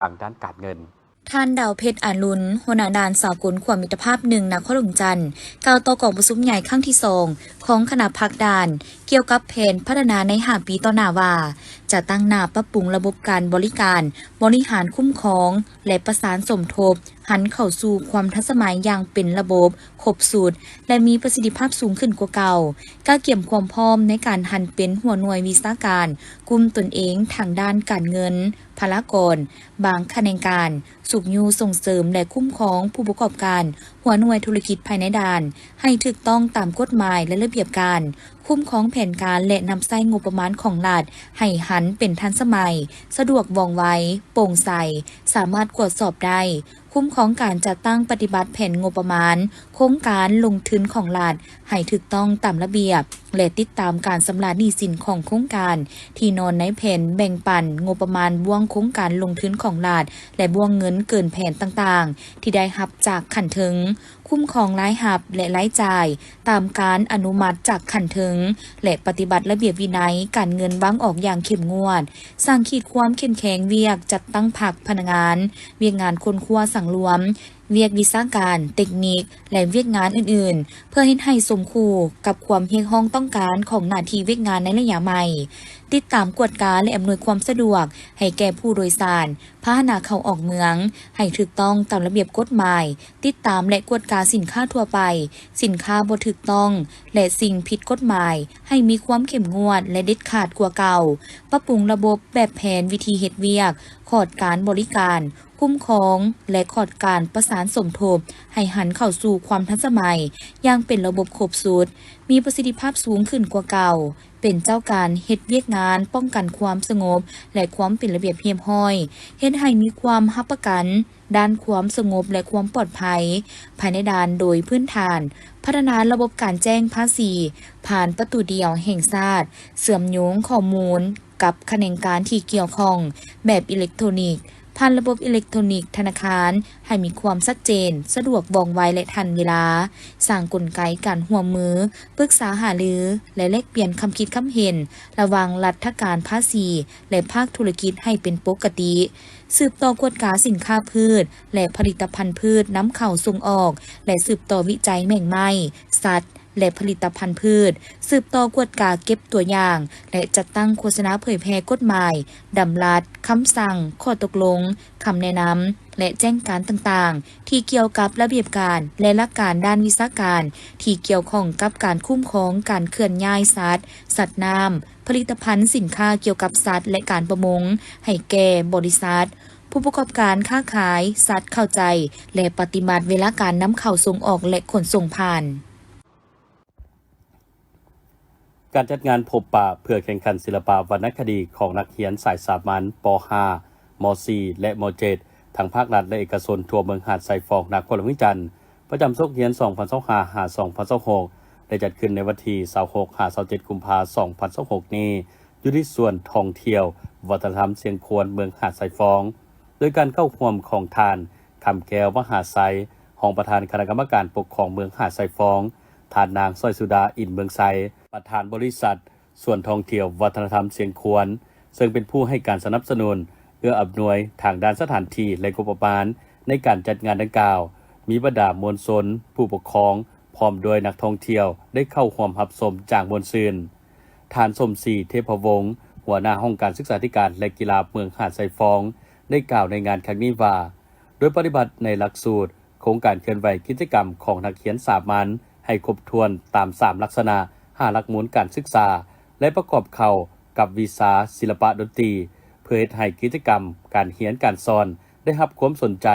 ทางด้านการเงินท่านดาวเพชรอรุณหัวหน้าด่านสากลความมิตรภาพ1นครหลวงจันทร์กล่าวต่อกองประชุมใหญ่ครั้งที่2ของคณะพักด่านเกี่ยวกับแผนพัฒนาใน5 ปีต่อหน้าว่าจะตั้งหน้าปรับปรุงระบบการบริการบริหารคุ้มครองและประสานสมทบหันเข้าสู่ความทันสมัยอย่างเป็นระบบครบสูตรและมีประสิทธิภาพสูงขึ้นกว่าเก่าการเกี่ยมความพร้อมในการหันเป็นหัวหน่วยวิชาการกลุ่มตนเองทางด้านการเงินพลากรบางคะแนนการสุขยูส่งเสริมและคุ้มครองผู้ประกอบการหัวหน่วยธุรกิจภายในด่านให้ถูกต้องตามกฎหมายและระเบียบการคุ้มครองแผนการและนำใช้งบประมาณของรัฐให้หันเป็นทันสมัยสะดวกว่องไวโปร่งใสสามารถตรวจสอบได้คุ้มครองการจัดตั้งปฏิบัติแผนงบประมาณโครงการลงทุนของรัฐให้ถูกต้องตามระเบียบและติดตามการชำระหนี้สินของโครงการที่นอนในแผนแบ่งปันงบประมาณบ่วงโครงการลงทุนของรัฐและบ่วงเงินเกินแผนต่างๆที่ได้รับจากขันถึงคุ้มครองรายรับและรายจ่ายตามการอนุมัติจากขันถึงและปฏิบัติระเบียบวินัยการเงินวางออกอย่างเข้มงวดสร้างขีดความเข้มแข็งเวียกจัดตั้งพรรคพนักงานเวียกงานคนครัวสังรวมเวียกวิชาการเทคนิคและเวียกงานอื่นๆเพื่อให้สมคู่กับความเรียกร้องต้องการของหน้าที่เวียกงานในระยะใหม่ติดตามกวดการและอำนวยความสะดวกให้แก่ผู้โดยสารพาหนะเข้าออกเมืองให้ถูกต้องตามระเบียบกฎหมายติดตามและกวดการสินค้าทั่วไปสินค้าบ่ถูกต้องและสิ่งผิดกฎหมายให้มีความเข้มงวดและเด็ดขาดกว่าเก่าปรับปรุงระบบแบบแผนวิธีเฮ็ดเวียกขอดการบริการคุ้มครองและขอดการประสานสมทบให้หันเข้าสู่ความทันสมัยอย่างเป็นระบบครบสูตรมีประสิทธิภาพสูงขึ้นกว่าเก่าเป็นเจ้าการเฮ็ดเวียกงานป้องกันความสงบและความเป็นระเบียบเรียบร้อยเฮ็ดให้มีความรับประกันด้านความสงบและความปลอดภัยภายในด่านโดยพื้นฐานพัฒนาระบบการแจ้งภาษีผ่านประตูเดียวแห่งชาติเสื่อมโยงข้อมูลกับคะแนนการที่เกี่ยวข้องแบบอิเล็กทรอนิกส์ผ่านระบบอิเล็กทรอนิกส์ธนาคารให้มีความชัดเจนสะดวกว่องไวและทันเวลาสร้างกลไกการร่วมมือปรึกษาหารือและแลกเปลี่ยนความคิดความเห็นระหว่างรัฐการภาษีและภาคธุรกิจให้เป็นปกติสืบต่อกวดกาสินค้าพืชและผลิตภัณฑ์พืชนำเข้าส่งออกและสืบต่อวิจัยแม่งไม้สัตว์และผลิตภัณฑ์พืชสืบต่อกวดกาเก็บตัวอย่างและจัดตั้งโฆษณาเผยแพร่กฎหมายดำรัสคำสั่งข้อตกลงคำแนะนำและแจ้งการต่างๆที่เกี่ยวกับระเบียบการและหลักการด้านวิชาการที่เกี่ยวข้องกับการคุ้มครองการเคลื่อนย้ายสัตว์น้ำผลิตภัณฑ์สินค้าเกี่ยวกับสัตว์และการประมงให้แก่บริษัทผู้ประกอบการค้าขายสัตว์เข้าใจและปฏิบัติเวลาการนำเข้าส่งออกและขนส่งผ่านการจัดงานพบปะเพื่อแข่งขันศิลปะวรรณคดีของนักเขียนสายสามัญป .5 ม .4 และม .7 ทั้งภาครัฐและเอกชนทั่วเมืองหาดทรายฟองนครหลวงจันทร์ประจำศุกร์เขียน2025-2026ได้จัดขึ้นในวันที่26-27 กุมภาพันธ์ 2026 นี้อยู่ที่ส่วนท่องเที่ยววัฒนธรรมเสียงควรเมืองหาดทรายฟองโดยการเข้าร่วมของทานคำแก้วมหาไซรองประธานคณะกรรมการปกครองเมืองหาดทรายฟองทานนางสร้อยสุดาอินเมืองไซประธานบริษัทส่วนท่องเที่ยววัฒนธรรมเสียงควรซึ่งเป็นผู้ให้การสนับสนุนเอื้ออำนวยทางด้านสถานที่และงบประมาณในการจัดงานดังกล่าวมีบรรดามวลชนผู้ปกครองพร้อมด้วยนักท่องเที่ยวได้เข้าร่วมรับชมจากมวลซืนทานสมศรีเทพวงศ์หัวหน้าห้องการศึกษาธิการและกีฬาเมืองหาดทรายฟองได้กล่าวในงานครั้งนี้ว่าโดยปฏิบัติในหลักสูตรโครงการเคลื่อนไหวกิจกรรมของนักเขียนสามัญให้ครบถ้วนตาม3ลักษณะ5หลักหมุนการศึกษาและประกอบเข้ากับวิชาศิลปะดนตรีเพื่อให้กิจกรรมการเขียนการสอนได้รับความสนใจ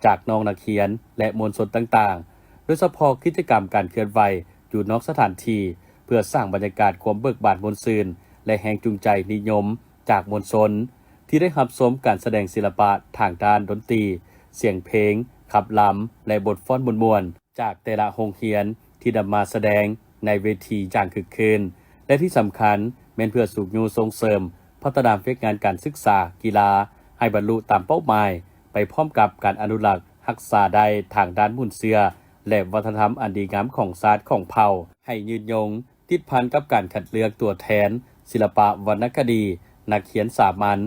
จากน้องนักเขียนและมวลชนต่างๆโดยเฉพาะกิจกรรมการเคลื่อนไหวอยู่นอกสถานที่เพื่อสร้างบรรยากาศความเบิกบานมวลซื่นและแรงจูงใจนิยมจากมวลชนที่ได้รับชมการแสดงศิลปะทางด้านดนตรีเสียงเพลงขับล้ำและบทฟ้อนมวลๆจากแต่ละโรงเรียนที่นำมาแสดงในเวทีอย่างคึกคืนและที่สำคัญแม้นเพื่อสูบยูส่งเสริมพัฒนาเฟกงานการศึกษากีฬาให้บรรลุตามเป้าหมายไปพร้อมกับการอนุรักษ์รักษาได้ทางด้านมุ่นเสือและวัฒนธรรมอันดีงามของชาติของเผ่าให้ยืนยงติดพันกับการคัดเลือกตัวแทนศิลปะวรรณคดีนักเขียนสามัญ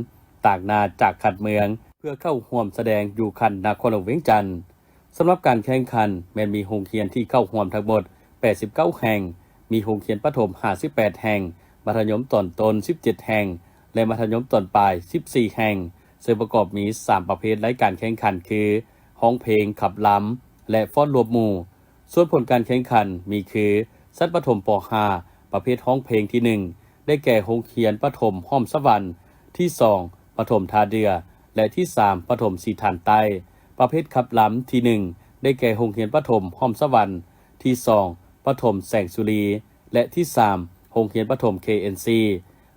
ต่างนาจากขัดเมืองเ พื่อเข้าร่วมแสดงอยู่คันนครหลวงเวียงจันทน์สำหรับการแข่งขันแม้นมีโรงเรียนที่เข้าร่วมทั้งหมด89แห่งมีโรงเรียนประถม58แห่งมัธยมต้น17แห่งและมัธยมต้นปลาย14แห่งซึ่งประกอบมี3ประเภทรายการแข่งขันคือร้องเพลงขับล้ำและฟ้อนรวมหมู่ส่วนผลการแข่งขันมีคือชั้นประถมป .5 ประเภทร้องเพลงที่1ได้แก่โรงเรียนประถมห้อมสวรรค์ที่2ประถมทาเดือและที่3ประถมสีฐานใต้ประเภทขับล้ำที่1ได้แก่โรงเรียนประถมห้อมสวรรค์ที่2ประถมแสงสุรีและที่3โรงเรียนประถม KNC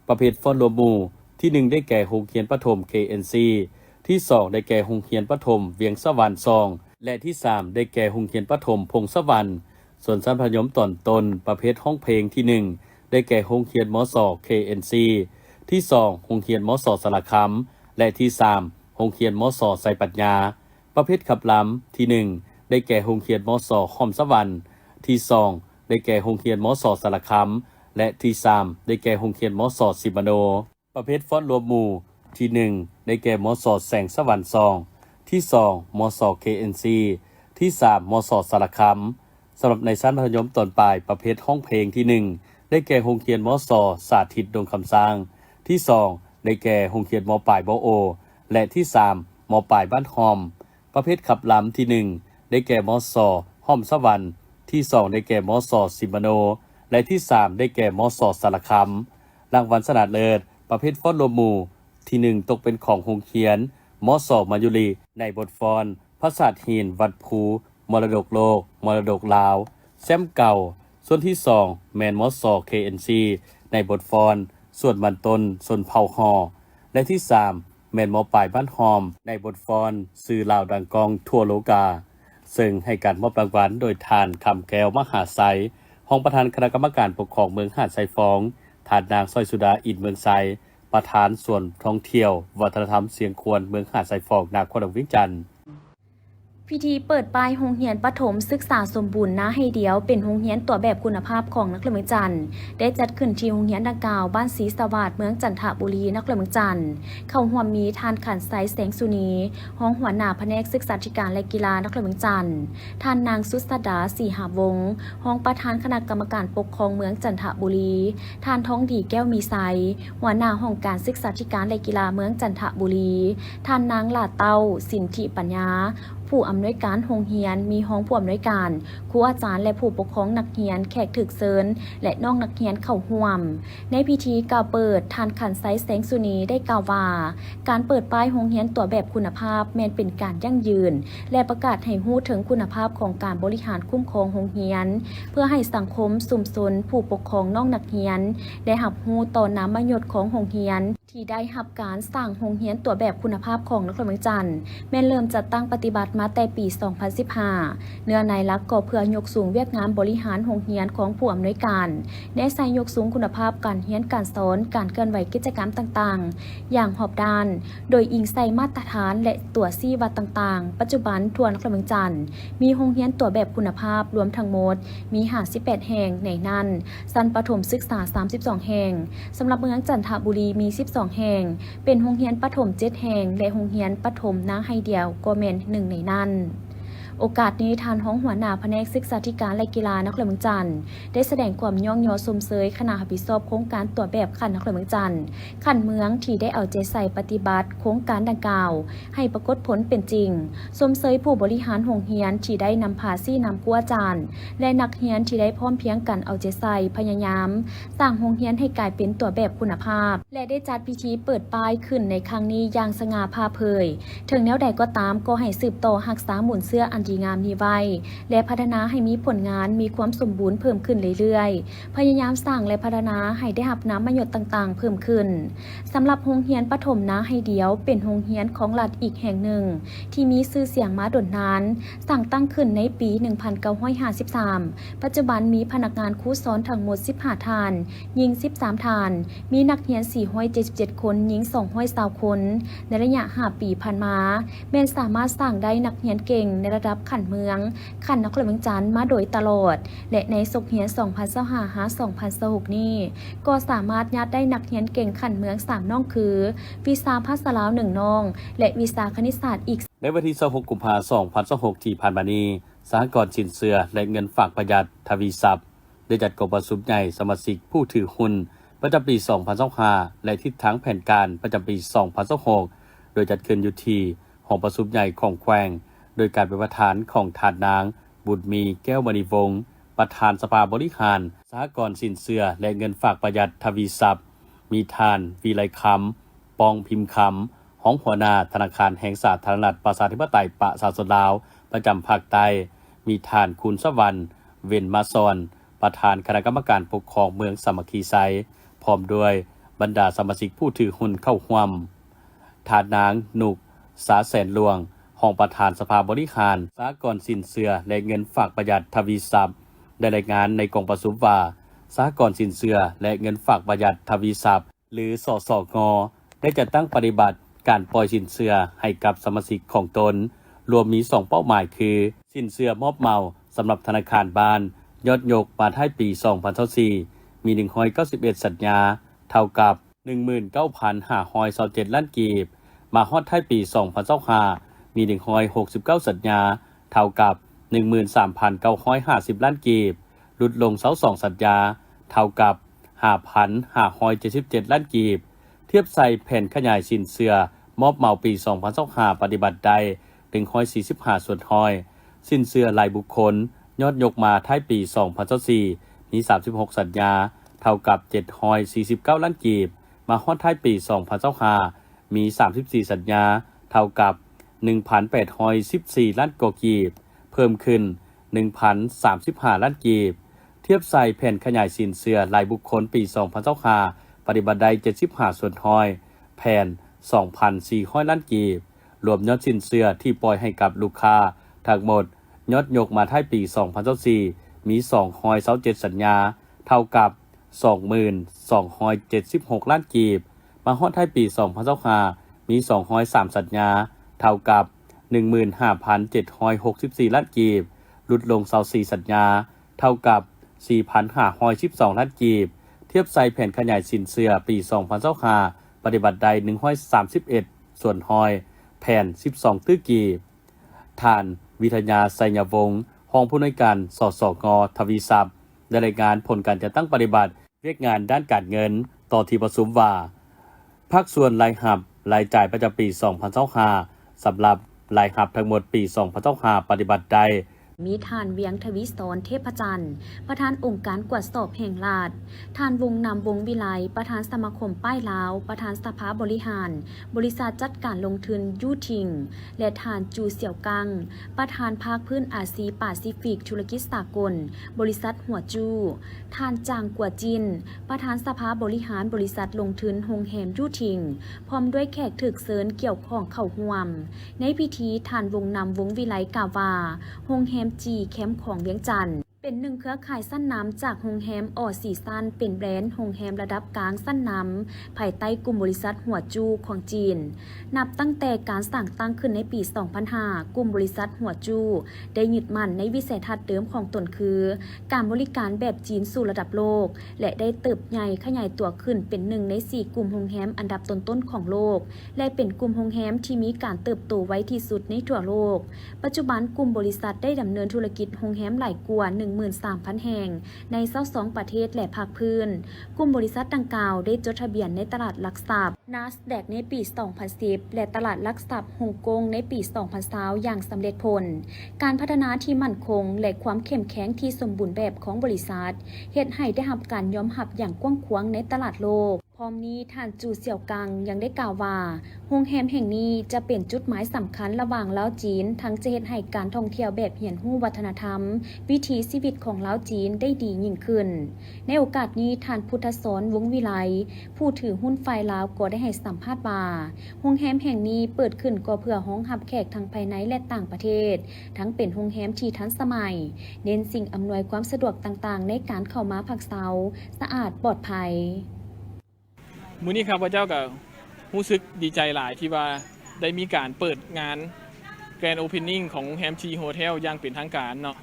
ประเภทฟ้อนรวมหมู่ที่1ได้แก่โรงเรียนประถม KNC ที่2ได้แก่โรงเรียนประถมเวียงสวรรค์2และที่3ได้แก่โรงเรียนประถมพงสวรรค์ส่วนชั้นมัธยมตอนต้นประเภทห้องเพลงที่1ได้แก่โรงเรียนมส KNC ที่2โรงเรียนมสสระคำและที่3โรงเรียนมสไสปัญญาประเภทขับล้ำที่1ได้แก่โรงเรียนมสห้อมสวรรค์ที่2ได้แก่โรงเรียนมสสระคำและที่3ได้แก่โรงเรียนมสสิมโนประเภทฟ้อนรวมหมู่ที่1ได้แก่มสแสงสวรรค์2ที่2มส KNC ที่3มสสระคำสำหรับในชั้นมัธยมต้นปลายประเภทห้องเพลงที่1ได้แก่โรงเรียนมสสาธิตดงคำสร้างที่2ได้แก่โรงเรียนมปลายบโอและที่3มปลายบ้านหอมประเภทขับล้ำที่1ได้แก่มสห้อมสวรรค์ที่2ได้แก่มสสิมโนและที่3ได้แก่มสสระคำรางวัลชนะเลิศประเภทฟ้อนรวมหมู่ที่1ตกเป็นของโรงเรียนมสมายุรีในบทฟ้อนพระศาสตร์หินวัดภูมรดกโลกมรดกลาวแซมเก่าส่วนที่2แมนมส KNC ในบทฟ้อนส่วนบันต้นส่วนเผาหอและที่3แมนมปลายบ้านหอมในบทฟ้อนสื่อลาวดังกองทั่วโลกาซึ่งให้การมอบรางวัลโดยทานคำแก้วมหาไซห้องประธานคณะกรรมการปกครองเมืองหาดไซฟองทานนางสร้อยสุดาอินเมืองไซประธานส่วนท่องเที่ยววัฒนธรรมเสียงควรเมืองหาดไซฟองนครหลวงเวียงจันทน์พิธีเปิดป้ายโรงเรียนประถมศึกษาสมบูรณ์นาให้เดียวเป็นโรงเรียนตัวแบบคุณภาพของนครหลวงเวียงจันทน์ได้จัดขึ้นที่โรงเรียนดังกล่าวบ้านศรีสวัสดิ์เมืองจันทบุรีนครหลวงเวียงจันทน์เข้าร่วมมีท่านขันไซแสงสุนีห้องหัวหน้าแผนกศึกษาธิการและกีฬานครหลวงเวียงจันทน์ท่านนางสุสดาศรีหาวงศ์ห้องประธานคณะกรรมการปกครองเมืองจันทบุรีท่านท้องดีแก้วมีไซหัวหน้าห้องการศึกษาธิการและกีฬาเมืองจันทบุรีท่านนางลาเต้าสินธิปัญญาผู้อำนวยการโรงเรียนมีห้องผู้อำนวยการครูอาจารย์และผู้ปกครองนักเรียนแขกถึกเซินและน้องนักเรียนเข้าร่วมในพิธีกล่าวเปิดท่านขันไซแสงสุนีได้กล่าวว่าการเปิดป้ายโรงเรียนตัวแบบคุณภาพแม้นเป็นการยั่งยืนและประกาศให้รู้ถึงคุณภาพของการบริหารคุ้มครองโรงเรียนเพื่อให้สังคมสุมชนผู้ปกครองน้องนักเรียนได้รับรู้ต่อน้ำประโยชน์ของโรงเรียนที่ได้รับการสร้างโรงเรียนตัวแบบคุณภาพของนครหลวงเวียงจันทน์แม้นเริ่มจัดตั้งปฏิบัติมาแต่ปี 2015 เนื้อในหลักก็เพื่อยกสูงเวียกงานบริหารโรงเรียนของผู้อำนวยการและใส่ยกสูงคุณภาพการเรียนการสอนการเคลื่อนไหวกิจกรรมต่างๆอย่างหอบด้านโดยอิงใส่มาตรฐานและตัวชี้วัดต่างๆปัจจุบันทั่วนครหลวงเวียงจันทน์มีโรงเรียนตัวแบบคุณภาพรวมทั้งหมดมี58แห่งในนั้นชั้นประถมศึกษา32แห่งสำหรับเมืองจันทบุรีมี12แห่งเป็นโรงเรียนประถม7แห่งและโรงเรียนประถมนางไฮเดียวก็แม่นหนึ่งในนั้นโอกาสนี้ทานห้องหัวหน้าแผนกศึกษาธิการและกีฬานครหลวงเวียงจันทน์ได้แสดงความย่องยอสมเสยคณะรับผิดชอบโครงการตัวแบบขันนครหลวงเวียงจันทน์ขันเมืองที่ได้เอาใจใส่ปฏิบัติโครงการดังกล่าวให้ปรากฏผลเป็นจริงสมเสยผู้บริหารโรงเรียนที่ได้นำพาซี่นำครูอาจารย์และนักเรียนที่ได้พร้อมเพรียงกันเอาใจใส่พยายามสร้างโรงเรียนให้กลายเป็นตัวแบบคุณภาพและได้จัดพิธีเปิดป้ายขึ้นในครั้งนี้อย่างสง่าผ่าเผยถึงแนวใดก็ตามก็ให้สืบต่อรักษาหมุนเสื้ออันดีงามนี้ไว้และพัฒนาให้มีผลงานมีความสมบูรณ์เพิ่มขึ้นเรื่อยๆพยายามสร้างและพัฒนาให้ได้รับน้ำประโยชน์ต่างๆเพิ่มขึ้นสำหรับโรงเรียนประถมนาให้เดียวเป็นโรงเรียนของรัฐอีกแห่งหนึ่งที่มีชื่อเสียงมาดนนานสั่งตั้งขึ้นในปี 1953 ปัจจุบันมีพนักงานครูสอนทั้งหมด15ท่านหญิง13ท่านมีนักเรียน477คนหญิง220คนในระยะ5 ปีผ่านมาแม้นสามารถสร้างได้นักเรียนเก่งในระดับ กับขันเมืองขันนครเมืองจันทร์มาโดยตลอดและในศกเฮียน2025-2026นี้ก็สามารถยัดได้นักเรียนเก่งขันเมือง3น้องคือวิชาภาษาลาว1น้องและวิชาคณิตศาสตร์อีกในวันที่26กุมภาพันธ์2026ที่ผ่านมานี้สหกรณ์สินเชื่อและเงินฝากประหยัดทวีทรัพย์ได้จัดกองประชุมใหญ่สมาชิกผู้ถือหุ้นประจำปี2025และทิศทางแผนการประจำปี2026โดยจัดขึ้นอยู่ที่ห้องประชุมใหญ่ของแขวงโดยการเป็นประธานของทานนางบุญมีแก้วมณีวงศ์ประธานสภาบริหารสหกรณ์สินเชื่อและเงินฝากประหยัดทวีทรัพย์มีทานวีไลคำปองพิมพ์คำห้องหัวหน้าธนาคารแห่งสาธารณรัฐประชาธิปไตยประชาชนลาวประจำภาคใต้มีทานคุณสวรรณเวนมาซอนประธานคณะกรรมการปกครองเมืองสามัคคีไซพร้อมด้วยบรรดาสมาชิกผู้ถือหุ้นเข้าร่วมทานนางนุกสาแสนหลวงห้องประธานสภาบริหารสหกรณ์สินเชื่อและเงินฝากประหยัดทวีทรัพย์ได้รายงานในกองประชุมว่าสหกรณ์สินเชื่อและเงินฝากประหยัดทวีทรัพย์หรือสสงได้จัดตั้งปฏิบัติการปล่อยสินเชื่อให้กับสมาชิกของตนรวมมี2เป้าหมายคือสินเชื่อมอบเหมาสำหรับธนาคารบ้านยอดยกมาท้ายปี2024มี191สัญญาเท่ากับ 19,527 ล้านกีบมาฮอดท้ายปี2025มี169สัญญาเท่ากับ 13,950 ล้านกีบลดลง22สัญญาเท่ากับ 5,577 ล้านกีบเทียบใส่แผนขยายสินเชื่อมอบเหมาปี2025ปฏิบัติได้145ส่วนห้อยสินเชื่อรายบุคคลยอดยกมาท้ายปี2024มี36สัญญาเท่ากับ749ล้านกีบมาฮอดท้ายปี2025มี34สัญญาเท่ากับ 1,814 ล้านกีบเพิ่มขึ้น 1,035 ล้านกีบเทียบใส่แผนขยายสินเชื่อรายบุคคลปี2025ปฏิบัติได้75ส่วนห้อยแผน 2,400 ล้านกีบรวมยอดสินเชื่อที่ปล่อยให้กับลูกค้าทั้งหมดยอดยกมาท้ายปี2024มี227สัญญาเท่ากับ 22,276 ล้านกีบมาฮอดท้ายปี2025มี203สัญญาเท่ากับ 15,764 ล้านกีบลดลง24สัญญาเท่ากับ 4,512 ล้านกีบเทียบใส่แผนขยายสินเชื่อปี2025ปฏิบัติได้131ส่วนห้อยแผน12ตื้อกีบท่านวิทยาไสยวงศ์รองผู้อำนวยการสสงทวีทรัพย์ได้รายงานผลการจัดตั้งปฏิบัติเวียกงานด้านการเงินต่อที่ประชุมว่าภาคส่วนรายรับรายจ่ายประจำปี2025สำหรับรายรับทั้งหมดปี2025ปฏิบัติได้มีทานเวียงทวิศรเทพจันทร์ประธานองค์การกวดสอบแห่งราชทานวงนำวงวิไลประธานสมาคมป้ายลาวประธานสภาบริหารบริษัทจัดการลงทุนยูทิงและทานจูเสี่ยวกังประธานภาคพื้นอาซีแปซิฟิกธุรกิจสากลบริษัทหัวจูทานจางกัวจินประธานสภาบริหารบริษัทลงทุนโฮงแฮมยูทิงพร้อมด้วยแขกถึกเซินเกี่ยวข้องเข้าร่วมในพิธีทานวงนำวงวิไลกล่าวว่าโฮงแฮมจีแคมป์ของเวียงจันทร์เป็นหนึ่งเครือข่ายสั้นน้ำจากโฮงแฮมออซีซันเป็นแบรนด์โฮงแฮมระดับกลางสั้นน้ำภายใต้กลุ่มบริษัทหัวจูของจีนนับตั้งแต่การสั่งตั้งขึ้นในปี 2005 กลุ่มบริษัทหัวจูได้ยึดมั่นในวิสัยทัศน์เดิมของตนคือการบริการแบบจีนสู่ระดับโลกและได้เติบใหญ่ขยายตัวขึ้นเป็นหนึ่งใน4กลุ่มโฮงแฮมอันดับต้นๆของโลกและเป็นกลุ่มโฮงแฮมที่มีการเติบโตไวที่สุดในทั่วโลกปัจจุบันกลุ่มบริษัทได้ดำเนินธุรกิจโฮงแฮมหลายกว่า 13,000 แห่งใน22ประเทศและภาคพื้นกลุ่มบริษัทดังกล่าวได้จดทะเบียนในตลาดหลักทรัพย์ NASDAQ ในปี 2010 และตลาดหลักทรัพย์ฮ่องกงในปี 2020 อย่างสำเร็จผลการพัฒนาที่มั่นคงและความเข้มแข็งที่สมบูรณ์แบบของบริษัทเฮ็ดให้ได้รับการยอมรับอย่างกว้างขวางในตลาดโลกพร้อมนี้ท่านจูเสี่ยวกังยังได้กล่าวว่าโฮงแฮมแห่งนี้จะเป็นจุดหมายสำคัญระหว่างลาวจีนทั้งจะเฮ็ดให้การท่องเที่ยวแบบเรียนรู้วัฒนธรรมวิถีชีวิตของลาวจีนได้ดียิ่งขึ้นในโอกาสนี้ท่านพุทธสรวงวิไลผู้ถือหุ้นฝ่ายลาวก็ได้ให้สัมภาษณ์ว่าโฮงแฮมแห่งนี้เปิดขึ้นก็เพื่อรองรับแขกทั้งภายในและต่างประเทศทั้งเป็นโฮงแฮมที่ทันสมัยเน้นสิ่งอำนวยความสะดวกต่างๆในการเข้ามาพักเซาสะอาดปลอดภัยมื้อนี้ครับพระเจ้าก็รู้สึกดีใจหลายที่ว่าได้มีการเปิดงาน แกรนด์โอเพนนิ่งของโรงแรมทีโฮเทลอย่างเป็นทางการเนาะ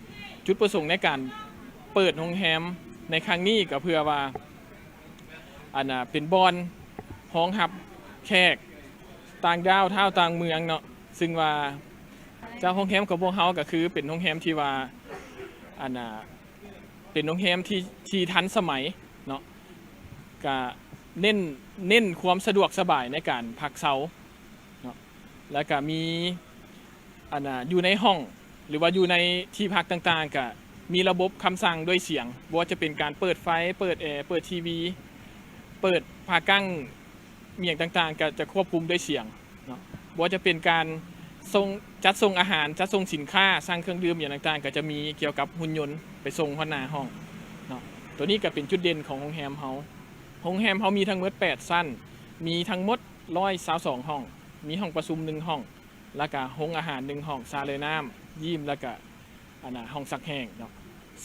จุดประสงค์ในการเปิดโรงแรมในครั้งนี้ก็เพื่อว่าเป็นบอนห้องรับแขกต่างดาวเท่าต่างเมืองเนาะซึ่งว่าเจ้าโรงแรมของพวกเขาก็คือเป็นโรงแรมที่ว่าเป็นโรงแรมที่ทันสมัยเนาะก็เน้นความสะดวกสบายในการพักเซาเนาะแล้วก็มีอยู่ในห้องหรือว่าอยู่ในที่พักต่างๆก็มีระบบคำสั่งด้วยเสียงบ่ว่าจะเป็นการเปิดไฟเปิดแอร์เปิดทีวีเปิดผากั้งเมียงต่างๆก็จะควบคุมด้วยเสียงเนาะบ่ว่าจะเป็นการจัดส่งอาหารจัดส่งสินค้าสั่งเครื่องดื่มอย่างต่างๆก็จะมีเกี่ยวกับหุ่นยนต์ไปส่งหน้าห้องเนาะตัวนี้ก็เป็นจุดเด่นของโรงแรมเฮาโรงแรมเฮามีทั้งหมด8ชั้นมีทั้งหมด122ห้องมีห้องประชุม1ห้องแล้วก็ห้องอาหาร1ห้องซาเลยน้ำยิมแล้วก็ห้องซักแห้งเนาะ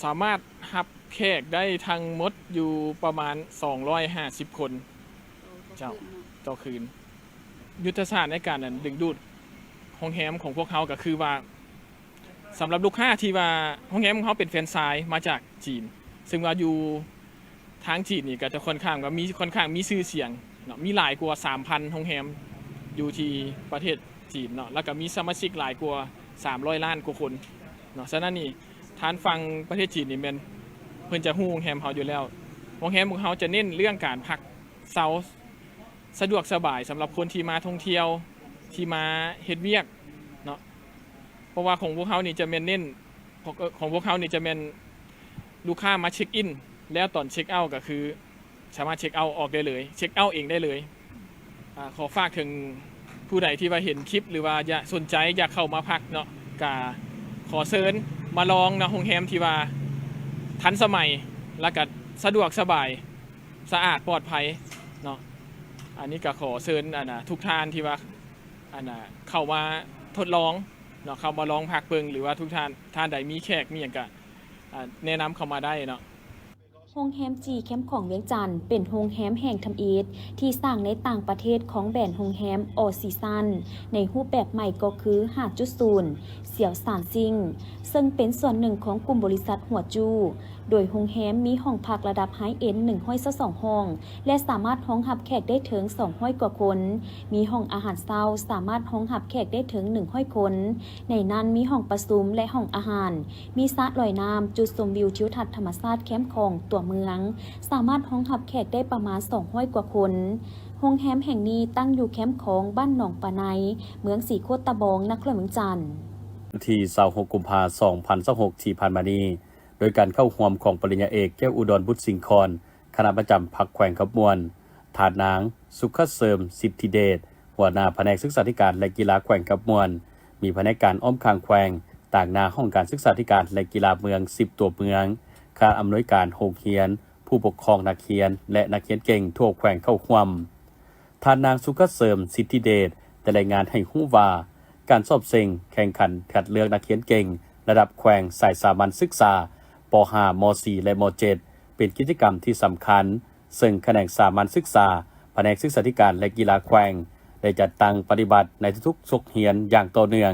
สามารถรับแขกได้ทั้งหมดอยู่ประมาณ250คนเจ้าต่อคืนยุทธศาสตร์ในการดึงดูดโรงแรมของพวกเขาก็คือว่าสำหรับลูกค้าที่ว่าโรงแรมของเขาเป็นแฟรนไชส์มาจากจีนซึ่งว่าอยู่ทางจีนนี่ก็จะค่อนข้างว่าค่อนข้างมีชื่อเสียงเนาะมีหลายกว่า 3,000 โรงแรมอยู่ที่ประเทศจีนเนาะแล้วก็มีสมาชิกหลายกว่า300 ล้านกว่าคนเนาะฉะนั้นนี่ทานฟังประเทศจีนนี่แม่นเพิ่นจะฮู้โรงแรมเฮาอยู่แล้วโรงแรมของเขาจะเน้นเรื่องการพักเซาสะดวกสบายสำหรับคนที่มาท่องเที่ยวที่มาเฮ็ดเวียกเนาะเพราะว่าของพวกเขานี่จะเน้นของพวกเขานี่จะเป็นลูกค้ามาเช็คอินแล้วตอนเช็คเอาท์ก็คือสามารถเช็คเอาท์ออกได้เลยเช็คเอาท์เองได้เลยขอฝากถึงผู้ใดที่ว่าเห็นคลิปหรือว่าอยากสนใจอยากเข้ามาพักเนาะก็ขอเชิญมาลองนะโรงแรมที่ว่าทันสมัยและก็สะดวกสบายสะอาดปลอดภัยเนาะอันนี้ก็ขอเชิญทุกท่านที่ว่าเข้ามาทดลองเนาะเข้ามาลองพักเบิ่งหรือว่าทุกท่านใดมีแขกมีอย่างก็แนะนำเข้ามาได้เนาะ โรงแรมจีแคมป์ของเวียงจันทร์เป็นโรงแรมแห่งทำอิฐที่สร้างในต่างประเทศของแบรนด์โรงแรมออซีซันในรูปแบบใหม่ก็คือ 5.0 เสี่ยวซานซิงซึ่งเป็นส่วนหนึ่งของกลุ่มบริษัทหัวจูโดยโรงแรมมีห้องพักระดับไฮเอ็นด์122ห้องและสามารถรองรับแขกได้ถึง200กว่าคนมีห้องอาหารเช้าสามารถรองรับแขกได้ถึง100คนในนั้นมีห้องประชุมและห้องอาหารมีสระลอยน้ำจุดชมวิวทิวทัศน์ธรรมชาติแคมป์ของตัวเมืองสามารถรองรับแขกได้ประมาณ200กว่าคนโรงแรมแห่งนี้ตั้งอยู่แคมป์ของบ้านหนองปะไนเมืองสีโคตตะบองนครเมืองจันทร์ที่26กุมภาพันธ์2026ที่ผ่านมานี้โดยการเข้าร่วมของปริญญาเอกแก้วอุดรบุตรสิงห์คอนคณะประจำพรรคแขวงขบวนถาดนางสุขเสริมสิทธิเดชหัวหน้าแผนกศึกษาธิการและกีฬาแขวงขบวนมีแผนกการอ้อมข้างแขวงต่างหน้าห้องการศึกษาธิการและกีฬาเมือง10ตัวเมืองค่าอำนวยการโรงเรียนผู้ปกครองนักเรียนและนักเรียนเก่งทั่วแขวงเข้าร่วมทานนางสุขเสริมสิทธิเดชได้รายงานให้ฮู้ว่าการสอบเซ็งแข่งขันคัดเลือกนักเรียนเก่งระดับแขวงสายสามัญศึกษาป .5 ม .4 และม .7 เป็นกิจกรรมที่สำคัญซึ่งแขนงสามัญศึกษาแผนกศึกษาธิการและกีฬาแขวงได้จัดตั้งปฏิบัติในทุกๆศุกร์เรียนอย่างต่อเนื่อง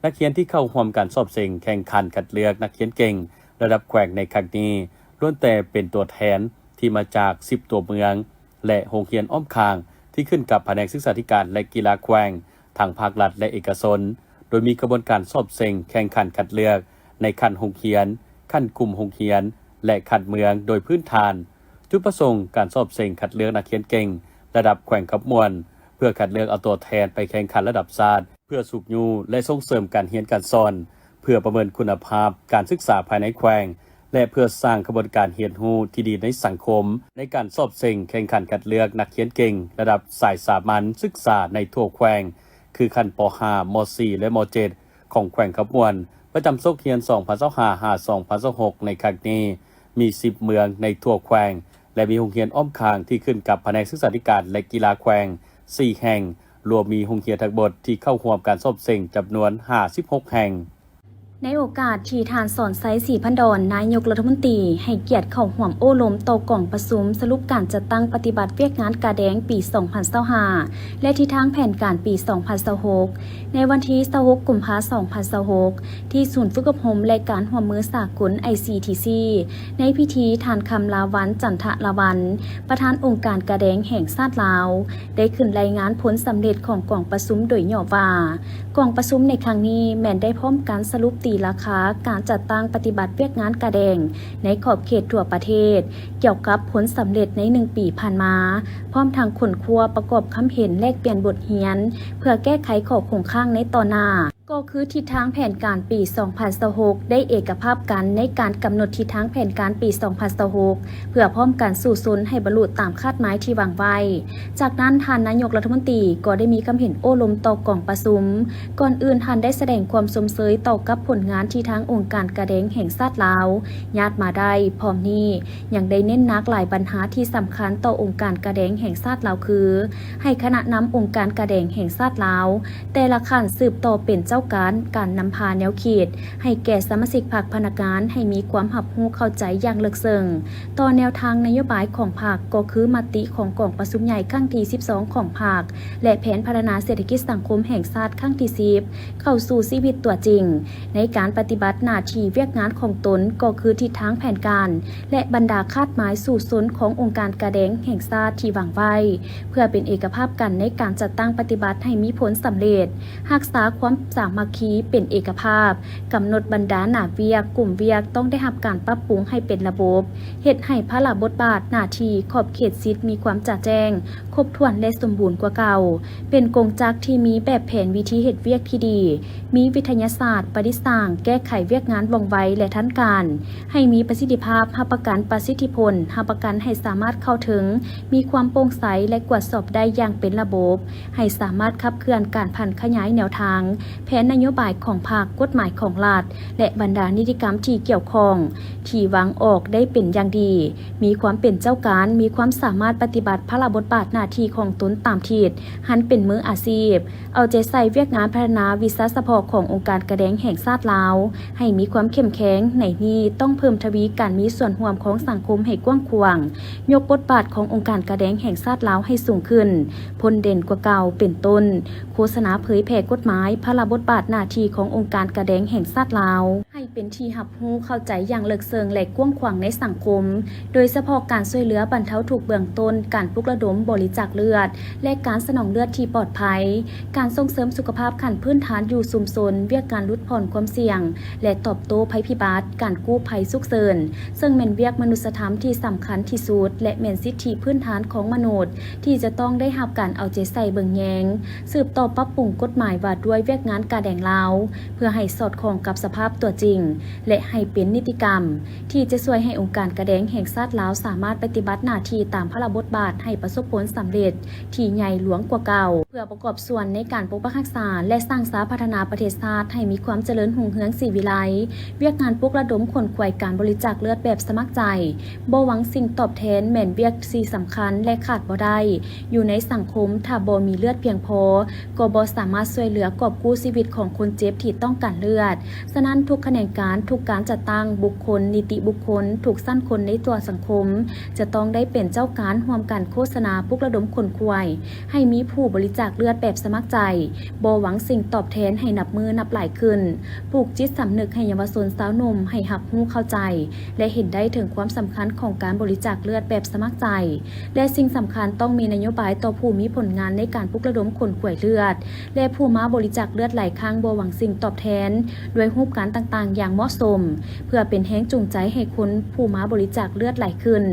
นักเรียนที่เข้าร่วมการสอบเซ็งแข่งขันคัดเลือกนักเรียนเก่งระดับแขวงในครั้งนี้ล้วนแต่เป็นตัวแทนที่มาจาก10ตัวเมืองและโรงเรียนอ้อมข้างที่ขึ้นกับแผนกศึกษาธิการและกีฬาแขวงทางภาครัฐและเอกชนโดยมีกระบวนการสอบเซ็งแข่งขันคัดเลือกในขั้นโรงเรียนขั้นกลุ่มโรงเรียนและขั้นเมืองโดยพื้นฐานจุดประสงค์การสอบเซ็งคัดเลือกนักเรียนเก่งระดับแขวงขบวนเพื่อคัดเลือกเอาตัวแทนไปแข่งขันระดับชาติเพื่อสูบยูและส่งเสริมการเรียนการสอนเพื่อประเมินคุณภาพการศึกษาภายในแขวงและเพื่อสร้างกระบวนการเรียนรู้ที่ดีในสังคมในการสอบเซ็งแข่งขันคัดเลือกนักเรียนเก่งระดับสายสามัญศึกษาในทั่วแขวงคือขั้นป .5 ม .4 และม .7 ของแขวงขบวนประจำศุกร์เรียน 2025-2026 ในครั้งนี้มี10เมืองในทั่วแขวงและมีโรงเรียนอ้อมข้างที่ขึ้นกับแผนกศึกษาธิการและกีฬาแขวง4แห่งรวมมีโรงเรียนทั้งหมดที่เข้าร่วมการสอบเซ็งจำนวน56แห่ง ในโอกาสที่ทานสอนไซสีพันดอนนายกรัฐมนตรีให้เกียรติเข้าห่วมโอ้ลมต่อกล่องประชุมสรุปการจัดตั้งปฏิบัติเวียกงานกาแดงปี 2025 และทิศทางแผนการปี 2026 ในวันที่26 กุมภาพันธ์ 2026 ที่ศูนย์ฝึกอบรมและการร่วมมือสากล ICTC ในพิธีทานคำลาวันจันทลาวัน ประธานองค์การกาแดงแห่งชาติลาว ได้ขึ้นรายงานผลสำเร็จของกล่องประชุมโดยย่อว่ากล่องประชุมในครั้งนี้แม้นได้พร้อมการสรุปตีราคาการจัดตั้งปฏิบัติเวียกงานกาแดงในขอบเขตทั่วประเทศเกี่ยวกับผลสำเร็จใน1 ปีผ่านมาพร้อมทางขนครัวประกอบคำเห็นแลกเปลี่ยนบทเรียนเพื่อแก้ไขข้อคงข้างในต่อหน้าก็คือทิศทางแผนการปี 2026 ได้เอกภาพกันในการกำหนดทิศทางแผนการปี 2026 เพื่อพร้อมการสู่ศูนย์ให้บรรลุตามคาดหมายที่วางไว้จากนั้นท่านนายกรัฐมนตรีก็ได้มีคำเห็นโอ้ลมต่อกล่องประชุมก่อนอื่นท่านได้แสดงความสมเสยต่อกับผลงานที่ทางองค์การกาแดงแห่งชาติลาวญาติมาได้พร้อมนี้ยังได้เน้นหนักหลายปัญหาที่สำคัญต่อองค์การกาแดงแห่งชาติลาวคือให้คณะนำองค์การกาแดงแห่งชาติลาวแต่ละขั้นสืบต่อเป็นเจ้าการนำพาแนวคิดให้แก่สมาชิกพรรคพนักงานให้มีความรับรู้เข้าใจอย่างลึกซึ้งต่อแนวทางนโยบายของพรรคก็คือมติของกองประชุมใหญ่ครั้งที่ 12 ของพรรคและแผนพัฒนาเศรษฐกิจสังคมแห่งชาติครั้งที่ 10 เข้าสู่ชีวิตตัวจริงในการปฏิบัติหน้าที่เวียกงานของตนก็คือทิศทางแผนการและบรรดาคาดหมายสู่สนขององค์การกาแดงแห่งชาติที่วางไว้เพื่อเป็นเอกภาพกันในการจัดตั้งปฏิบัติให้มีผลสำเร็จรักษาความสามัคคีเป็นเอกภาพกำหนดบรรดาหน้าเวียกกลุ่มเวียกต้องได้รับการปรับปรุงให้เป็นระบบเฮ็ดให้พระบทบาทหน้าที่ขอบเขตสิทธิ์มีความจ่าแจ้งครบถ้วนและสมบูรณ์กว่าเก่าเป็นกงจักรที่มีแบบแผนวิธีเฮ็ดเวียกที่ดีมีวิทยาศาสตร์ปฏิสร้างแก้ไขเวียกงานว่องไวและทันการให้มีประสิทธิภาพรับประกันประสิทธิผลรับประกันให้สามารถเข้าถึงมีความโปร่งใสและตรวจสอบได้อย่างเป็นระบบให้สามารถขับเคลื่อนการพันขยายแนวทางแผนนโยบายของภาคกฎหมายของรัฐและบรรดานิติกรรมที่เกี่ยวข้องที่วางออกได้เป็นอย่างดีมีความเป็นเจ้าการมีความสามารถปฏิบัติพระบทบาทหน้าที่ของตนตามทิศหันเป็นมืออาชีพเอาใจใส่เวียกงานพัฒนาวิสาสะพอขององค์การกาแดงแห่งชาติลาวให้มีความเข้มแข็งในนี้ต้องเพิ่มทวีการมีส่วนร่วมของสังคมให้กว้างขวางยกบทบาทขององค์การกาแดงแห่งชาติลาวให้สูงขึ้นพ้นเด่นกว่าเก่าเป็นต้นโฆษณาเผยแผ่กฎหมายพระบทบาทหน้าที่ขององค์การกาแดงแห่งชาติลาวให้เป็นที่รับรู้เข้าใจอย่างลึกซึ้งและกว้างขวางในสังคมโดยเฉพาะการช่วยเหลือบรรเทาทุกข์เบื้องต้นการปลุกระดมบริจาคเลือดและการสนองเลือดที่ปลอดภัยการส่งเสริมสุขภาพขั้นพื้นฐานอยู่ชุมชนเวียกการลดผ่อนความเสี่ยงและตอบโต้ภัยพิบัติการกู้ภัยฉุกเฉินซึ่งแม่นเวียกมนุษยธรรมที่สำคัญที่สุดและแม่นสิทธิพื้นฐานของมนุษย์ที่จะต้องได้รับการเอาใจใส่เบิ่งแยงสืบต่อปรับปรุงกฎหมายว่าด้วยเวียกงานกาแดงลาวเพื่อให้สอดคล้องกับสภาพตัวจริงและให้เป็นนิติกรรมที่จะช่วยให้องค์การกาแดงแห่งชาติลาวสามารถปฏิบัติหน้าที่ตามพระบทบาทให้ประสบผลสำเร็จที่ใหญ่หลวงกว่าเก่าเพื่อประกอบส่วนในการปกปักรักษาและสร้างสรรค์พัฒนาประเทศชาติให้มีความเจริญรุ่งเรืองสีวิไลเวียกงานปลุกระดมขนขวายการบริจาคเลือดแบบสมัครใจบ่หวังสิ่งตอบแทนแม่นเวียกที่สำคัญและขาดบ่ได้อยู่ในสังคมถ้าบ่มีเลือดเพียงพอก็บ่สามารถช่วยเหลือกอบกู้ชีวิตของคนเจ็บที่ต้องการเลือดฉะนั้นทุกแขนงการทุกการจัดตั้งบุคคลนิติบุคคลทุกสั้นคนในตัวสังคมจะต้องได้เป็นเจ้าการร่วมกันโฆษณาปลุกระดมขนขวายให้มีผู้บริจาคเลือดแบบสมัครใจบ่หวังสิ่งตอบแทนให้นับมือนับหลายขึ้นปลูกจิตสำนึกให้เยาวชนสาวหนุ่มให้รับรู้เข้าใจและเห็นได้ถึงความสำคัญของการบริจาคเลือดแบบสมัครใจและสิ่งสำคัญต้องมีนโยบายต่อผู้มีผลงานในการปลุกระดมขนขวายเลือดและผู้มาบริจาคเลือดหลายครั้งบ่หวังสิ่งตอบแทนด้วยรูปการต่างๆอย่างเหมาะสมเพื่อเป็นแรงจูงใจให้คนผู้มาบริจาคเลือดหลายขึ้น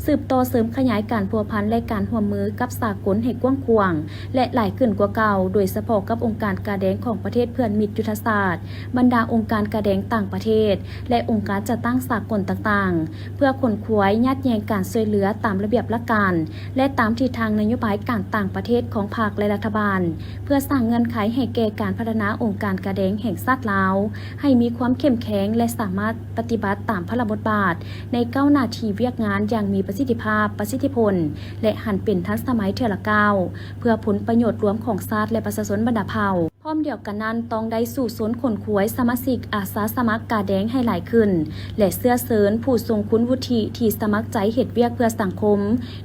สืบต่อเสริมขยายการพัวพันและการร่วมมือกับสากลให้กว้างขวางและหลายขึ้นกว่าเก่าโดยเฉพาะกับองค์การกาแดงของประเทศเพื่อนมิตรยุทธศาสตร์บรรดาองค์การกาแดงต่างประเทศและองค์การจัดตั้งสากลต่างๆเพื่อขนขวายยัดแยงการช่วยเหลือตามระเบียบหลักการและตามทิศทางนโยบายการต่างประเทศของภาคและรัฐบาลเพื่อสร้างเงื่อนไขให้แก่การพัฒนาองค์การกาแดงแห่งชาติลาวให้มีความเข้มแข็งและสามารถปฏิบัติตามพระบทบาทในก้าวหน้าที่เวียกงานอย่างมีประสิทธิภาพประสิทธิผลและหันเป็นทันสมัยเทื่อละก้าวเพื่อผลประโยชน์รวมของชาติและประชาชนบรรดาเผ่า พร้อมเดียวกันนั้นต้องได้สู่สนขนขวยสมาชิกอาสาสมัครกาแดงให้หลายขึ้นและเสื้อเสริญผู้ทรงคุณวุฒิที่สมัครใจเฮ็ดเวียกเพื่อสังคม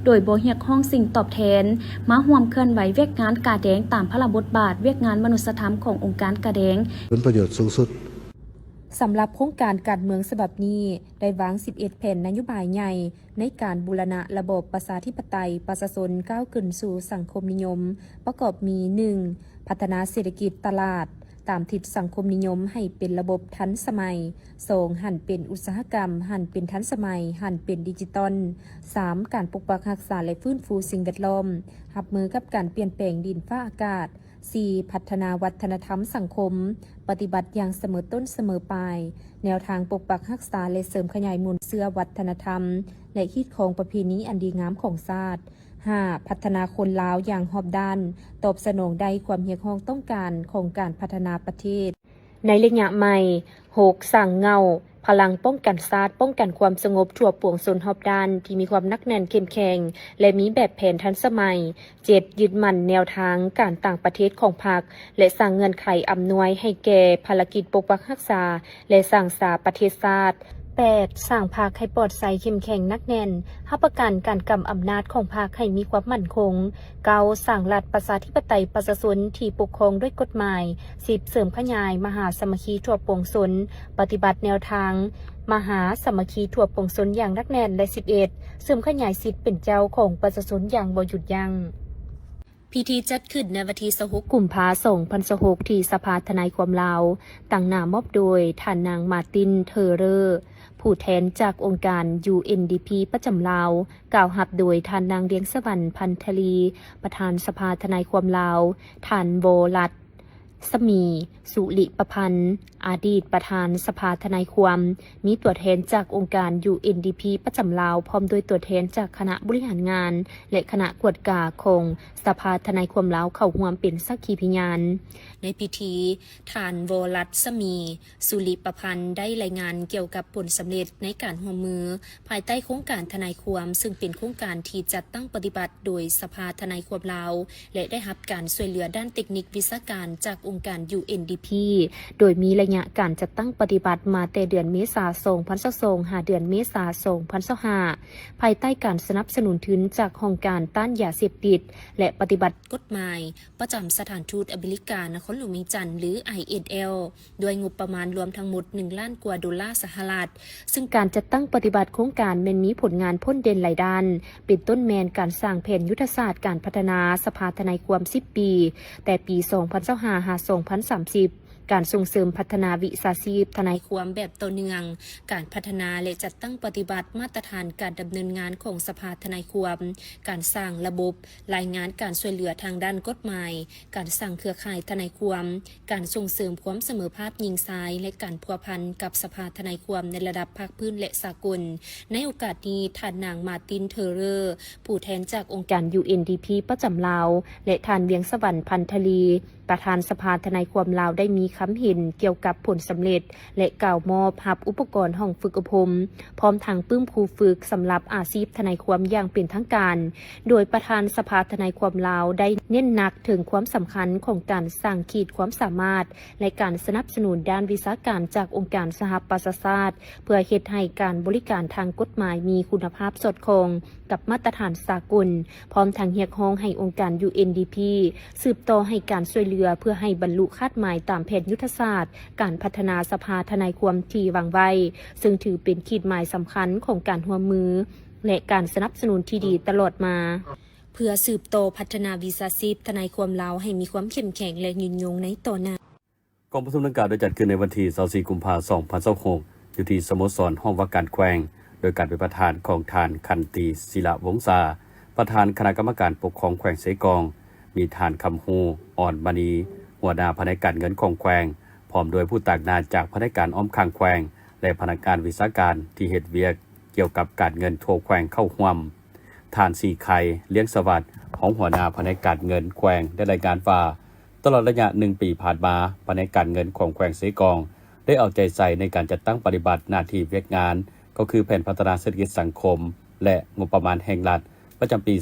โดยบ่เรียกร้องสิ่งตอบแทนมาร่วมเคลื่อนไหวเวียกงานกาแดงตามพระบทบาทเวียกงานมนุษยธรรมขององค์การกาแดงผลประโยชน์สูงสุดสำหรับโครงการการเมืองฉบับนี้ได้วาง 11 แผนนโยบายใหญ่ในการบูรณะระบบประชาธิปไตยประชาชนก้าวขึ้นสู่สังคมนิยมประกอบมี 1. พัฒนาเศรษฐกิจตลาดตามทิศสังคมนิยมให้เป็นระบบทันสมัย 2. หันเป็นอุตสาหกรรมหันเป็นทันสมัยหันเป็นดิจิตอล 3. การปกปักรักษาและฟื้นฟูสิ่งแวดล้อมรับมือกับการเปลี่ยนแปลงดินฟ้าอากาศ 4. พัฒนาวัฒนธรรมสังคมปฏิบัติอย่างเสมอต้นเสมอปลายแนวทางปกปักรักษาและเสริมขยายมูลเสื้อวัฒนธรรมและคิดของประเพณีอันดีงามของชาติ 5. พัฒนาคนลาวอย่างรอบด้านตอบสนองได้ความเรียกร้องต้องการของการพัฒนาประเทศในระยะใหม่ 6. สร้างเงาพลังป้องกันชาติป้องกันความสงบทั่วปวงชนรอบด้านที่มีความหนักแน่นเข้มแข็งและมีแบบแผนทันสมัย 7. ยึดมั่นแนวทางการต่างประเทศของพรรคและสร้างเงื่อนไขอำนวยให้แก่ภารกิจปกปักรักษาและสร้างสาประเทศชาติ 8. สร้างพรรคให้ปลอดภัยเข้มแข็งนักแน่นรับประกันการกำอำนาจของพรรคให้มีความมั่นคง 9. สร้างรัฐประชาธิปไตยประชาชนที่ปกครองด้วยกฎหมาย 10. เสริมขยายมหาสามัคคีทั่วปวงชนปฏิบัติแนวทางมหาสามัคคีทั่วปวงชนอย่างนักแน่นและ 11. เสริมขยายสิทธิเป็นเจ้าของประชาชนอย่างบ่หยุดยั้งพิธีจัดขึ้นในวันที่26 กุมภาพันธ์ 2026 ที่สภาทนายความลาวตั้งหน้ามอบโดยท่านนางมาร์ตินเทอเรอร์ผู้แทนจากองค์การ UNDP ประจำลาวกล่าวหับโดยท่านนางเลียงสวรรค์พันธลีประธานสภาทนายความลาวท่านโบรัตสมีสุริประพันธ์อดีตประธานสภาทนายความมีตัวแทนจากองค์การ UNDP ประจำลาวพร้อมโดยตัวแทนจากคณะบริหารงานและคณะกวดกาของสภาทนายความลาวเข้าร่วมเป็นสักขีพยานในพิธีท่านโวรัตสมีสุริประพันธ์ได้รายงานเกี่ยวกับผลสำเร็จในการร่วมมือภายใต้โครงการทนายความซึ่งเป็นโครงการที่จัดตั้งปฏิบัติโดยสภาทนายความลาวและได้รับการช่วยเหลือด้านเทคนิควิชาการจากองค์การ UNDP โดยมีระยะการจัดตั้งปฏิบัติมาแต่เดือนเมษายน 2022 หาเดือนเมษายน 2025 ภายใต้การสนับสนุนทุนจากองค์การต้านยาเสพติดและปฏิบัติกฎหมายประจำสถานทูตอเมริกานครหลวงเวียงจันทน์หรือ INL ด้วยงบประมาณรวมทั้งหมด$1 ล้านกว่าสหรัฐซึ่งการจัดตั้งปฏิบัติโครงการมันมีผลงานพ้นเด่นหลายด้านเป็นต้นแมนการสร้างแผนยุทธศาสตร์การพัฒนาสภาทนายความ10 ปีแต่ปี 2025 หา 2030การส่งเสริมพัฒนาวิชาชีพทนายความแบบต่อเนื่องการพัฒนาและจัดตั้งปฏิบัติมาตรฐานการดำเนินงานของสภาทนายความการสร้างระบบรายงานการช่วยเหลือทางด้านกฎหมายการสร้างเครือข่ายทนายความการส่งเสริมความเสมอภาคหญิงชายและการพัวพันกับสภาทนายความในระดับภาคพื้นและสากลในโอกาสนี้ท่านนางมาร์ตินเทอเรอร์ผู้แทนจากองค์การ UNDP ประจำลาวและท่านเวียงสวรรค์พันธลีประธานสภาทนายความลาวได้มีคำเห็นเกี่ยวกับผลสำเร็จและกล่าวมอบรับอุปกรณ์ห้องฝึกอบรมพร้อมทางปลื้มครูฝึกสำหรับอาชีพทนายความอย่างเป็นทางการโดยประธานสภาทนายความลาวได้เน้นหนักถึงความสำคัญของการสร้างขีดความสามารถและการสนับสนุนด้านวิชาการจากองค์การสหประชาชาติเพื่อเฮ็ดให้การบริการทางกฎหมายมีคุณภาพสอดคล้องกับมาตรฐานสากลพร้อมทางเรียกร้องให้องค์การ UNDP สืบต่อให้การช่วยเหลือเพื่อให้บรรลุคาดหมายตามแผนยุทธศาสตร์การพัฒนาสภาทนายความที่วางไว้ซึ่งถือเป็นขีดหมายสำคัญของการร่วมมือและการสนับสนุนที่ดีตลอดมาเพื่อสืบต่อพัฒนาวิชาชีพทนายความลาวให้มีความเข้มแข็งและยืนยงในต่อหน้ากองประชุมดังกล่าวได้จัดขึ้นในวันที่24 กุมภาพันธ์ 2026 อยู่ที่สโมสรห้องว่าการแขวงโดยการเป็นประธานของท่านคันตีศิลวงศาประธานคณะกรรมการปกครองแขวงเสกองมีท่านคำฮูอ่อนมณีหัวหน้าแผนกการเงินของแขวงพร้อมโดยผู้ตากงานจากแผนกการอ้อมข้างแขวงและพนักงานวิชาการที่เฮ็ดเวียกเกี่ยวกับการเงินทั่วแขวงเข้าร่วมท่านสีไข่เลี้ยงสวัสดิ์ของหัวหน้าแผนกการเงินแขวงได้รายงานว่าตลอดระยะ1 ปีผ่านมาแผนกการเงินของแขวงเสกองได้เอาใจใส่ในการจัดตั้งปฏิบัติหน้าที่เวียกงานก็คือแผนพัฒนาเศรษฐกิจสังคมและงบประมาณแห่งรัฐประจำปี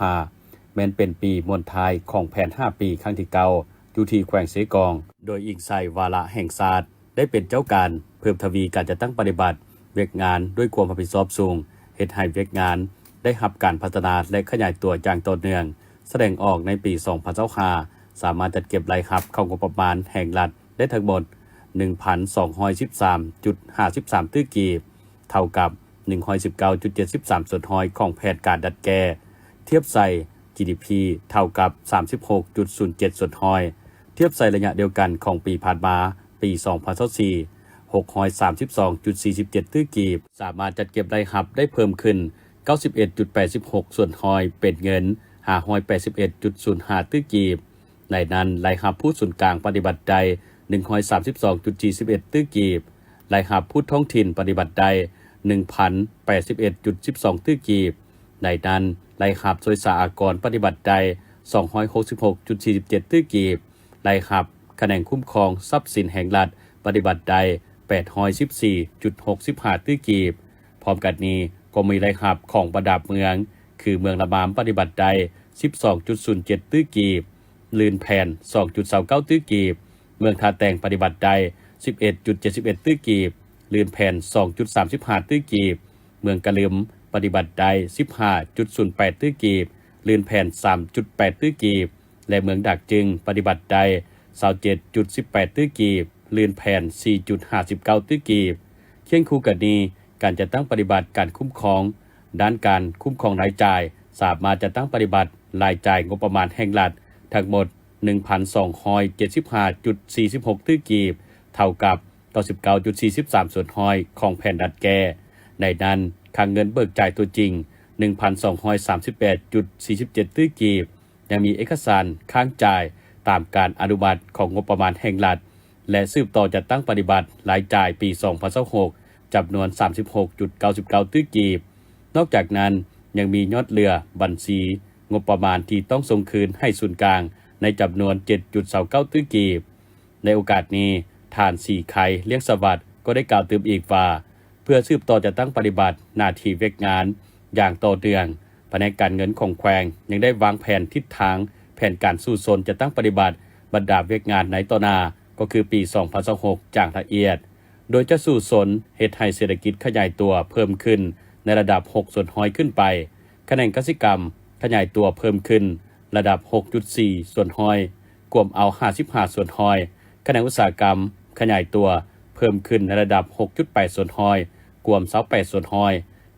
2025แม้นเป็นปีมวลท้ายของแผน5 ปีครั้งที่9 อยู่ที่แขวงเสกอง โดยอิงใส่วาระแห่งชาติได้เป็นเจ้าการเพิ่มทวีการจัดตั้งปฏิบัติเวียกงานด้วยความรับผิดชอบสูงเฮ็ดให้เวียกงานได้รับการพัฒนาและขยายตัวอย่างต่อเนื่องแสดงออกในปี 2025 สามารถจัดเก็บรายรับเข้างบประมาณแห่งรัฐได้ทั้งหมด 1,213.53 ตื้อกีบเท่ากับ 119.73 ส่วนห้อยของแผนการดัดแก้เทียบใส่ GDP เท่ากับ 36.07 ส่วนห้อยเทียบใส่ระยะเดียวกันของปีผ่านมาปี 2024 632.47 ตื้อกีบสามารถจัดเก็บรายรับได้เพิ่มขึ้น 91.86 ส่วนห้อยเป็นเงิน 581.05 ตื้อกีบในนั้นรายรับผู้ส่วนกลางปฏิบัติใด 132.41 ตื้อกีบรายรับผู้ท้องถิ่นปฏิบัติใด 1,081.12 ตื้อกีบในนั้นรายรับโดยสหกรณ์ปฏิบัติใด 266.47 ตื้อกีบรายรับคะแนนคุ้มครองทรัพย์สินแห่งรัฐปฏิบัติใด 814.65 ตื้อกีบพร้อมกันนี้ก็มีรายรับของประดับเมืองคือเมืองละมามปฏิบัติใด 12.07 ตื้อกีบลืนแผ่น 2.29 ตื้อกีบเมืองท่าแตงปฏิบัติใด 11.71 ตื้อกีบลืนแผ่น 2.35 ตื้อกีบเมืองกะลืมปฏิบัติใด 15.08 ตื้อกีบลืนแผ่น 3.8 ตื้อกีบและเมืองดักจึงปฏิบัติใด 27.18 ตื้อกีบลืนแผ่น 4.59 ตื้อกีบเคียงคู่กันนี้การจัดตั้งปฏิบัติการคุ้มครองด้านการคุ้มครองรายจ่ายสามารถจัดตั้งปฏิบัติรายจ่ายงบประมาณแห่งรัฐทั้งหมด 1,275.46 ตื้อกีบเท่ากับ 99.43 ส่วนห้อยของแผ่นดัดแก้ในนั้นค่าเงินเบิกจ่ายตัวจริง 1,238.47 ตื้อกีบยังมีเอกสารค้างจ่ายตามการอนุมัติของงบประมาณแห่งรัฐและสืบต่อจัดตั้งปฏิบัติรายจ่ายปี 2026 จำนวน 36.99 ตื้อกีบนอกจากนั้นยังมียอดเรือบัญชีงบประมาณที่ต้องส่งคืนให้ศูนย์กลางในจำนวน 7.29 ตื้อกีบในโอกาสนี้ท่านสีไข่เลี้ยงสวัสดิ์ก็ได้กล่าวเติมอีกว่าเพื่อสืบต่อจะตั้งปฏิบัติหน้าที่เวกงานอย่างต่อเนื่องแผนกการเงินของแขวงยังได้วางแผนทิศทางแผนการสู้ซนจะตั้งปฏิบัติบรรดาเวกงานในต่อหน้าก็คือปี 2026 อย่างละเอียดโดยจะสู้ซนเฮ็ดให้เศรษฐกิจขยายตัวเพิ่มขึ้นในระดับ 6 ส่วนห้อยขึ้นไปคะแนนกสิกรรมขยายตัวเพิ่มขึ้นระดับ 6.4 ส่วนห้อยกวมเอา 55 ส่วนห้อยคะแนนอุตสาหกรรมขยายตัวเพิ่มขึ้นในระดับ 6.8 ส่วนห้อยกวม 28 ส่วนห้อย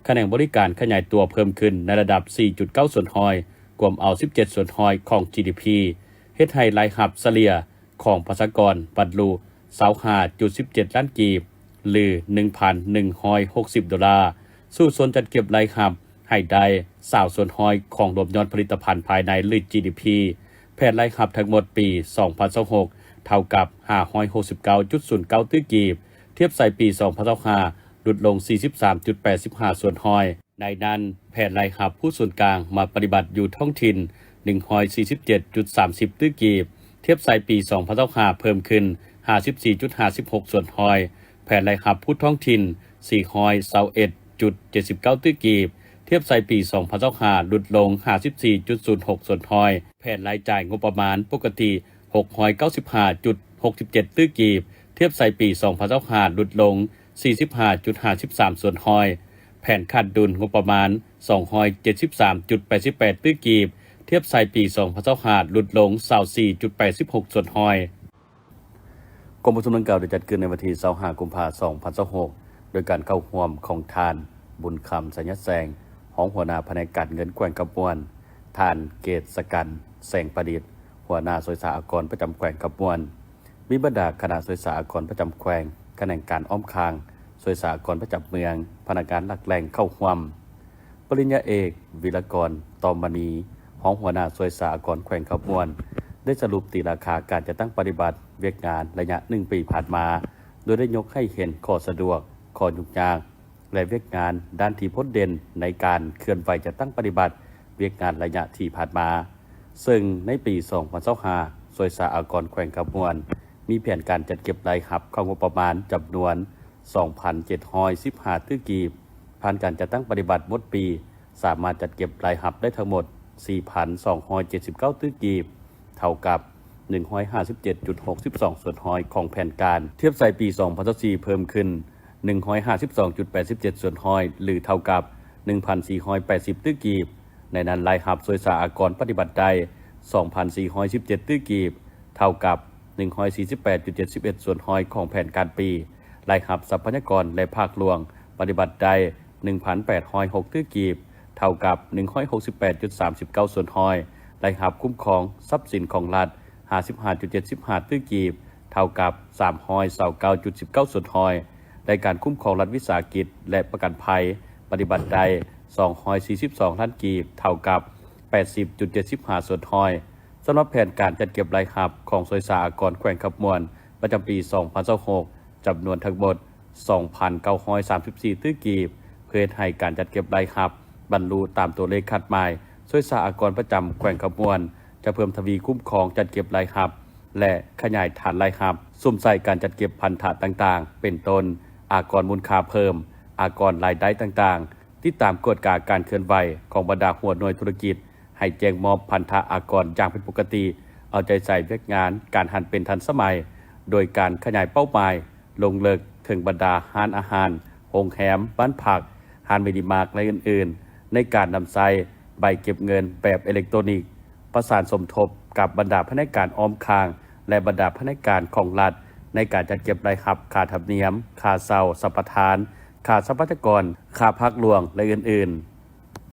คะแนนบริการขยายตัวเพิ่มขึ้นในระดับ 4.9 ส่วนห้อยกวมเอา 17 ส่วนห้อยของ GDP เฮ็ดให้รายรับเฉลี่ยของประชากรบรรลุ 25.17 ล้านกีบหรือ 1,160 ดอลลาร์สู่ส่วนจัดเก็บรายรับให้ได้20ส่วนห้อยของรวมยอดผลิตภัณฑ์ภายในหรือ GDP แผนรายรับทั้งหมดปี 2026 เท่ากับ 569.09 ตื้อกีบเทียบใส่ปี 2025ลดลง 43.85 ส่วนห้อยในนั้นแผนรายรับผู้ส่วนกลางมาปฏิบัติอยู่ท้องถิ่น 147.30 ตื้อกีบเทียบใส่ปี 2025เพิ่มขึ้น 54.56 ส่วนห้อยแผนรายรับผู้ท้องถิ่น 421.79 ตื้อกีบเทียบใส่ปี 2025ลดลง 54.06 ส่วนห้อยแผนรายจ่ายงบประมาณปกติ 695.67 ตื้อกีบเทียบใส่ปี 2025ลดลง 45.53 ส่วนห้อยแผนขาดดุลงบประมาณ 273.88 ตื้อกีบเทียบใส่ปี 2025ลดลง 24.86 ส่วนห้อยกรมประชุมดังกล่าวได้จัดขึ้นในวันที่25 กุมภาพันธ์ 2026 โดยการเข้าร่วมของทานบุญคำสัญญาแสงของหัวหน้าแผนกการเงินแขวงกำปวนทานเกตสกันแสงประดิษฐ์หัวหน้าสวยสากรประจำแขวงกำปวนมีบรรดาคณะสวยสากรประจำแขวงคะแนนการอ้อมคางสวยสากรประจำเมืองพนักงานหลักแหล่งเข้าร่วมปริญญาเอกวิรกรตอมมณีของหัวหน้าสวยสากรแขวงกำปวนได้สรุปตีราคาการจะตั้งปฏิบัติเวียกงานระยะ1 ปีผ่านมาโดยได้ยกให้เห็นข้อสะดวกข้อยุ่งยากและเวียกงานด้านที่พ้นเด่นในการเคลื่อนไหวจะตั้งปฏิบัติเวียกงานระยะที่ผ่านมาซึ่งในปี 2025 สวยสากรแขวงกำปวนมีแผนการจัดเก็บรายรับเข้างบประมาณจำนวน 2,715 ตื้อกีบผ่านการจัดตั้งปฏิบัติหมดปีสามารถจัดเก็บรายรับได้ทั้งหมด 4,279 ตื้อกีบเท่ากับ 157.62 ส่วนหอยของแผนการเทียบใส่ปี2024เพิ่มขึ้น 152.87 ส่วนหอยหรือเท่ากับ 1,480 ตื้อกีบในนั้นรายรับโดยสหกรณ์ปฏิบัติได้ 2,417 ตื้อกีบเท่ากับ 148.71 ส่วนหอยของแผนการปีรายรับทรัพยากรและภาคหลวงปฏิบัติได้ 1,806 ตื้อกีบเท่ากับ 168.39 ส่วนหอยรายรับคุ้มครองทรัพย์สินของรัฐ 55.75 ตื้อกีบเท่ากับ 329.19 ส่วนหอยในการคุ้มครองรัฐวิสาหกิจและประกันภัยปฏิบัติได้242ล้านกีบเท่ากับ 80.75 ส่วนหอยสำหรับแผนการจัดเก็บรายรับของสหกรณ์แขวงคำม่วนประจำปี 2026 จำนวนทั้งหมด 2,934 ตื้อกีบเพื่อให้การจัดเก็บรายรับบรรลุตามตัวเลขคาดหมายสหกรณ์ประจำแขวงคำม่วนจะเพิ่มทวีคุ้มครองจัดเก็บรายรับและขยายฐานรายรับสุ่มใส่การจัดเก็บพันธะต่างๆเป็นต้นอากรมูลค่าเพิ่มอากรรายได้ต่างๆที่ตามกฎการเคลื่อนไหวของบรรดาหัวหน่วยธุรกิจให้แจ้งมอบพันธะอากรอย่างเป็นปกติเอาใจใส่เวียกงานการหันเป็นทันสมัยโดยการขยายเป้าหมายลงเลิกถึงบรรดาร้านอาหารโรงแรมบ้านพักร้านเมดิมาร์กและอื่นๆในการนำใช้ใบเก็บเงินแบบอิเล็กทรอนิกส์ประสานสมทบกับบรรดาพนักงานออมคางและบรรดาพนักงานของรัฐในการจัดเก็บรายรับค่าธรรมเนียมค่าเช่าสัมปทานค่าทรัพยากรค่าพักหลวงและอื่นๆ